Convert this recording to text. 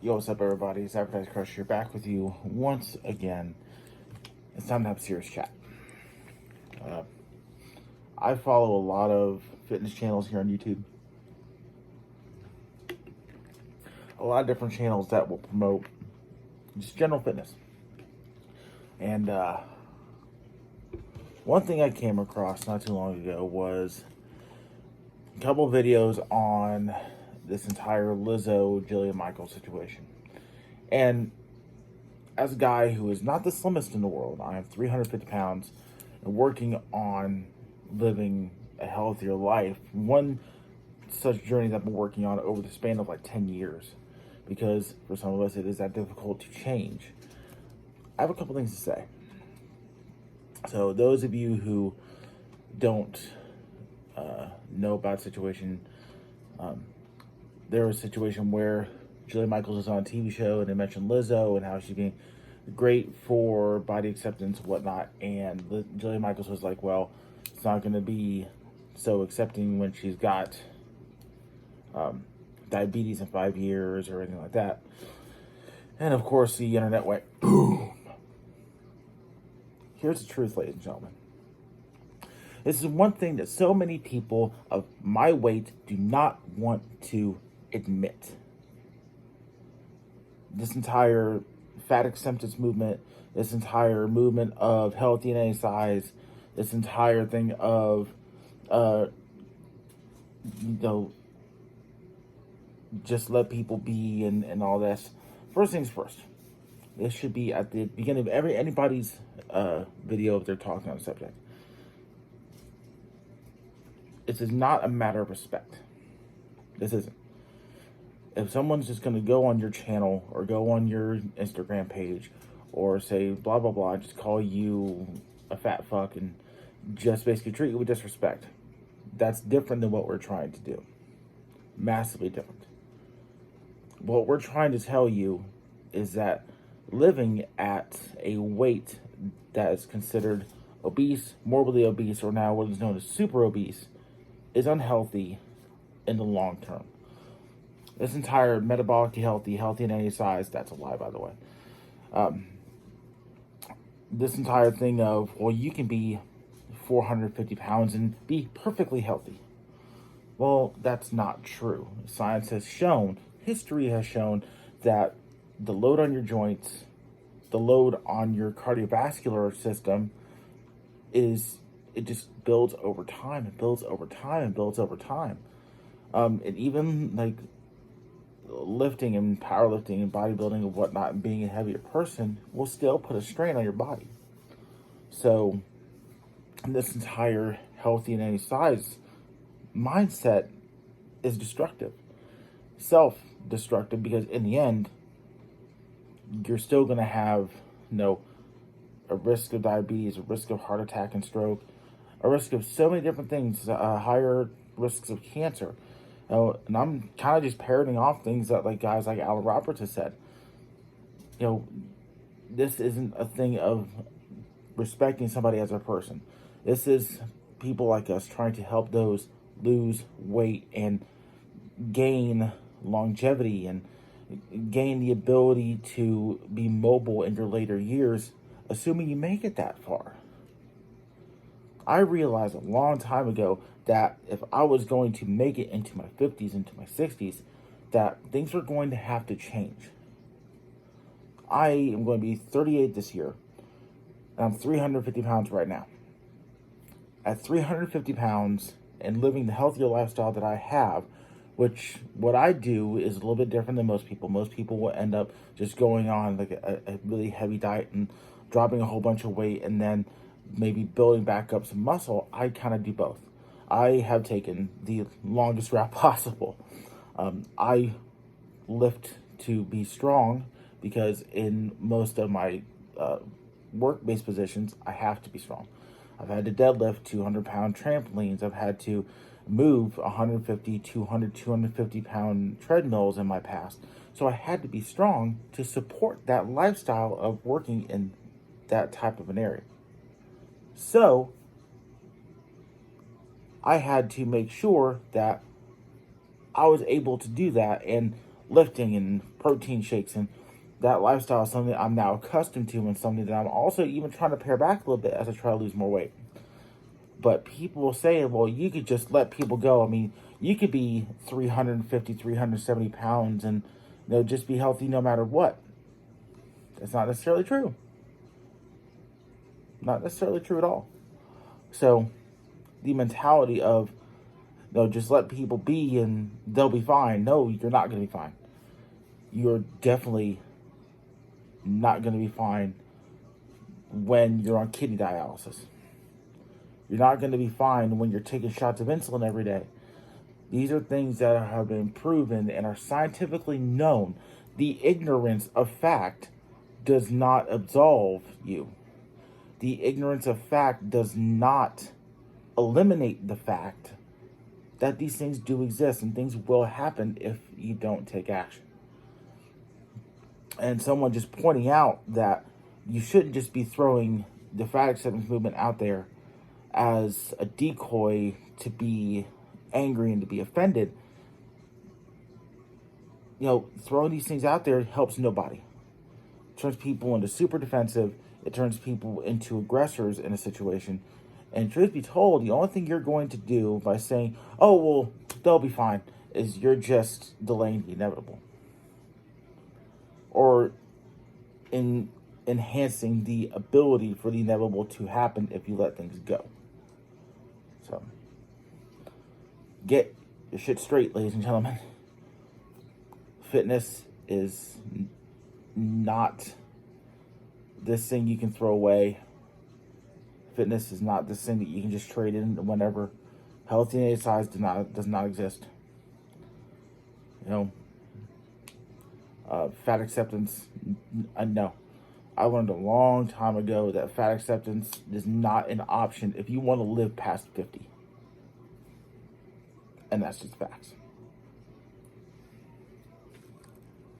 Yo, what's up, everybody? It's Advertise Crush here, back with you once again. It's time to have a serious chat. Uh, I follow a lot of fitness channels here on YouTube. A lot of different channels that will promote just general fitness. And one thing I came across not too long ago was a couple of videos on this entire Lizzo Jillian Michaels situation. And as a guy who is not the slimmest in the world, I am 350 pounds and working on living a healthier life. One such journey that I've been working on over the span of like 10 years, because for some of us it is that difficult to change. I have a couple things to say. So those of you who don't know about the situation, there was a situation where Jillian Michaels was on a TV show and they mentioned Lizzo and how she's being great for body acceptance and whatnot. And Jillian Michaels was like, well, it's not going to be so accepting when she's got diabetes in 5 years or anything like that. And of course, the internet went boom. Here's the truth, ladies and gentlemen. This is one thing that so many people of my weight do not want to admit. This entire fat acceptance movement, this entire movement of healthy in any size, this entire thing of, just let people be and all this. First things first. This should be at the beginning of anybody's video if they're talking on the subject. This is not a matter of respect. This isn't. If someone's just going to go on your channel or go on your Instagram page or say blah, blah, blah, just call you a fat fuck and just basically treat you with disrespect, that's different than what we're trying to do. Massively different. What we're trying to tell you is that living at a weight that is considered obese, morbidly obese, or now what is known as super obese, is unhealthy in the long term. This entire metabolically healthy in any size, that's a lie, by the way. This entire thing of, well, you can be 450 pounds and be perfectly healthy. Well, that's not true. Science has shown, history has shown that the load on your joints, the load on your cardiovascular system it just builds over time. It builds over time and builds over time. And even like lifting and powerlifting and bodybuilding and whatnot and being a heavier person will still put a strain on your body. So this entire healthy in any size mindset is destructive. Self-destructive, because in the end, you're still going to have, a risk of diabetes, a risk of heart attack and stroke, a risk of so many different things, higher risks of cancer. And I'm kind of just parroting off things that like guys like Alan Roberts has said. This isn't a thing of respecting somebody as a person. This is people like us trying to help those lose weight and gain longevity and gain the ability to be mobile in your later years, assuming you make it that far. I realized a long time ago that if I was going to make it into my 50s, into my 60s, that things were going to have to change. I am going to be 38 this year, and I'm 350 pounds right now. At 350 pounds and living the healthier lifestyle that I have, which what I do is a little bit different than most people. Most people will end up just going on like a really heavy diet and dropping a whole bunch of weight and then maybe building back up some muscle. I kind of do both. I have taken the longest route possible. I lift to be strong because in most of my work-based positions, I have to be strong. I've had to deadlift 200-pound trampolines. I've had to move 150, 200, 250-pound treadmills in my past. So I had to be strong to support that lifestyle of working in that type of an area. So I had to make sure that I was able to do that and lifting and protein shakes, and that lifestyle is something that I'm now accustomed to, and something that I'm also even trying to pare back a little bit as I try to lose more weight. But people will say, well, you could just let people go. I mean, you could be 350, 370 pounds and just be healthy no matter what. That's not necessarily true. Not necessarily true at all. So the mentality of, just let people be and they'll be fine. No, you're not going to be fine. You're definitely not going to be fine when you're on kidney dialysis. You're not going to be fine when you're taking shots of insulin every day. These are things that have been proven and are scientifically known. The ignorance of fact does not absolve you. The ignorance of fact does not eliminate the fact that these things do exist and things will happen if you don't take action. And someone just pointing out that you shouldn't just be throwing the fat acceptance movement out there as a decoy to be angry and to be offended. Throwing these things out there helps nobody. It turns people into super defensive. It turns people into aggressors in a situation. And truth be told, the only thing you're going to do by saying, oh, well, they'll be fine, is you're just delaying the inevitable. Or enhancing the ability for the inevitable to happen if you let things go. So, get your shit straight, ladies and gentlemen. Fitness is not this thing you can throw away. Fitness is not this thing that you can just trade in whenever. Health and exercise does not exist. Fat acceptance, no. I learned a long time ago that fat acceptance is not an option if you want to live past 50. And that's just facts.